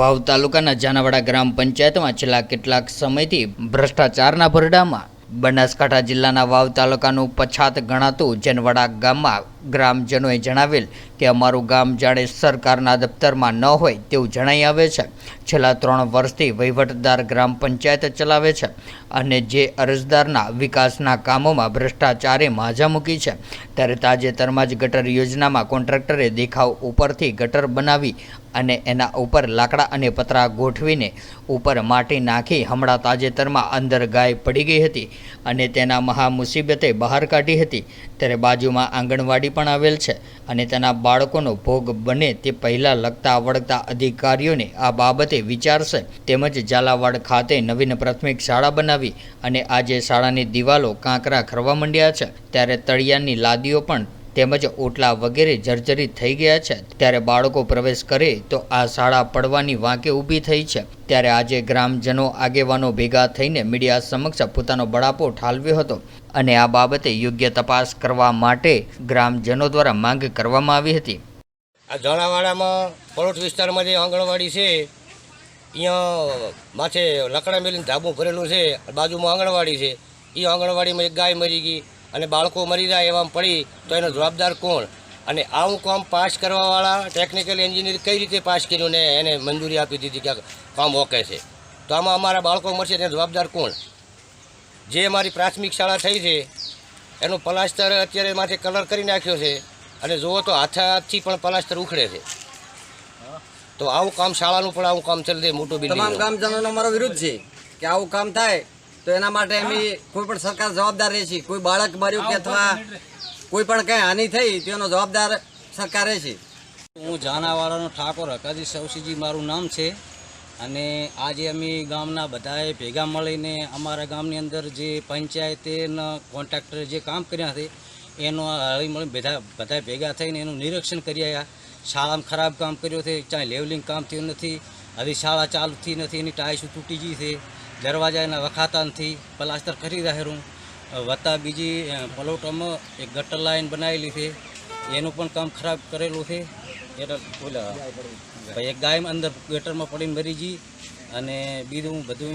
વાવ તાલુકાના જાનાવાડા ગ્રામ પંચાયતમાં છેલ્લા કેટલાક સમયથી ભ્રષ્ટાચારના ભરડામાં બનાસકાંઠા જિલ્લાના વાવ તાલુકાનું પછાત ગણાતું જનવાડા ગામમાં ગ્રામજનોએ જણાવેલ કે અમારું ગામ જાણે સરકારના દફતરમાં ન હોય તેવું જણાઈ આવે છે। છેલ્લા 3 વર્ષથી વહીવટદાર ગ્રામ પંચાયત ચલાવે છે અને જે અરજદારના વિકાસના કામોમાં ભ્રષ્ટાચારે માજા મૂકી છે, ત્યારે તાજેતરમાં જ ગટર યોજનામાં કોન્ટ્રાક્ટરે દેખાવ ઉપરથી ગટર બનાવી અને એના ઉપર લાકડા અને પતરા ગોઠવીને ઉપર માટી નાખી હમણાં તાજેતરમાં અંદર ગાય પડી ગઈ હતી અને તેના મહા મુસીબતે બહાર કાઢી હતી। ત્યારે બાજુમાં આંગણવાડી પણ આવેલ છે અને તેના બાળકોનો ભોગ બને તે પહેલાં લગતા વળગતા અધિકારીઓને આ બાબતે વિચારશે, તેમજ ઝાલાવાડ ખાતે નવીન પ્રાથમિક શાળા બનાવી અને આજે શાળાની દિવાલો કાંકરા ખરવા માંડ્યા છે, ત્યારે તળિયાની લાદીઓ પણ તેમજ ઓટલા વગેરે જર્જરિત થઈ ગયા છે। ત્યારે બાળકો પ્રવેશ કરે તો આ શાળા પડવાની વાંકે ઊભી થઈ છે। ત્યારે આજે ગ્રામજનો આગેવાનો ભેગા થઈને મીડિયા સમક્ષ પોતાનો બળાપો ઠાલવ્યો હતો અને આ બાબતે યોગ્ય તપાસ કરવા માટે ગ્રામજનો દ્વારા માંગ કરવામાં આવી હતી। આ ઝાલાવાડામાં પરોઠ વિસ્તારમાં જે આંગણવાડી છે, અહીંયા માથે લકડા મેલીને ધાબું ભરેલું છે, બાજુમાં આંગણવાડી છે। એ આંગણવાડીમાં એક ગાય મરી ગઈ અને બાળકો મરી જાય એવામાં પડી તો એનો જવાબદાર કોણ? અને આવું કામ પાસ કરવાવાળા ટેકનિકલ એન્જિનિયર કઈ રીતે પાસ કર્યું ને એને મંજૂરી આપી દીધી કે કામ ઓકે છે? તો આમાં અમારા બાળકો મરશે તેનો જવાબદાર કોણ? જે અમારી પ્રાથમિક શાળા થઈ છે એનું પ્લાસ્ટર અત્યારે માથે કલર કરી નાખ્યો છે અને જુઓ તો હાથથી પણ પ્લાસ્ટર ઉખડે છે। તો આવું કામ શાળાનું પણ આવું કામ ચાલે મોટું બિલ્ડિંગ। તમામ ગામજનોનો અમારો વિરોધ છે કે આવું કામ થાય તો એના માટે અમે કોઈ પણ સરકાર જવાબદાર રહેશે। કોઈ બાળક મર્યું કે અથવા કોઈ પણ કંઈ હાનિ થઈ તેનો જવાબદાર સરકાર રહેશે। હું જાનાવાડાનો ઠાકોર હકાજી સવસીજી મારું નામ છે અને આજે અમે ગામના બધાએ ભેગા મળીને અમારા ગામની અંદર જે પંચાયતેના કોન્ટ્રાક્ટરે જે કામ કર્યા છે એનો હળી મળી બધા ભેગા થઈને એનું નિરીક્ષણ કરી આવ્યા। શાળામાં ખરાબ કામ કર્યું છે, ચાહે લેવલિંગ કામ થયું નથી, હજી શાળા ચાલુ થઈ નથી, એની ટાઈસ તૂટી ગઈ છે, દરવાજા એના વખાતા નથી, પ્લાસ્ટર કરી રહ્યું વત્તા બીજી પલોટમાં એક ગટર લાઈન બનાવેલી છે એનું પણ કામ ખરાબ કરેલું છે। એટલે એક ગાય અંદર ગટરમાં પડીને મરી ગઈ અને બીજું બધું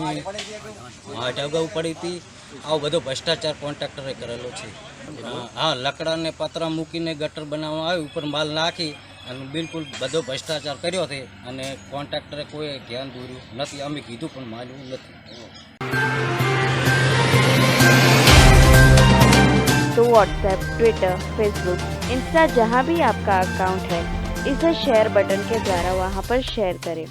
અગાઉ પડી હતી। આવો બધો ભ્રષ્ટાચાર કોન્ટ્રાક્ટરે કરેલો છે। હા, લકડાને પતરા મૂકીને ગટર બનાવવામાં આવ્યું, ઉપર માલ નાખી અને બિલકુલ બધો ભ્રષ્ટાચાર કર્યો છે અને કોન્ટ્રાક્ટરે કોઈ ધ્યાન દોર્યું નથી। અમે કીધું પણ માન્યું નથી। तो व्हाट्सएप, ट्विटर, फेसबुक, इंस्टा जहाँ भी आपका अकाउंट है, इसे शेयर बटन के द्वारा वहाँ पर शेयर करें।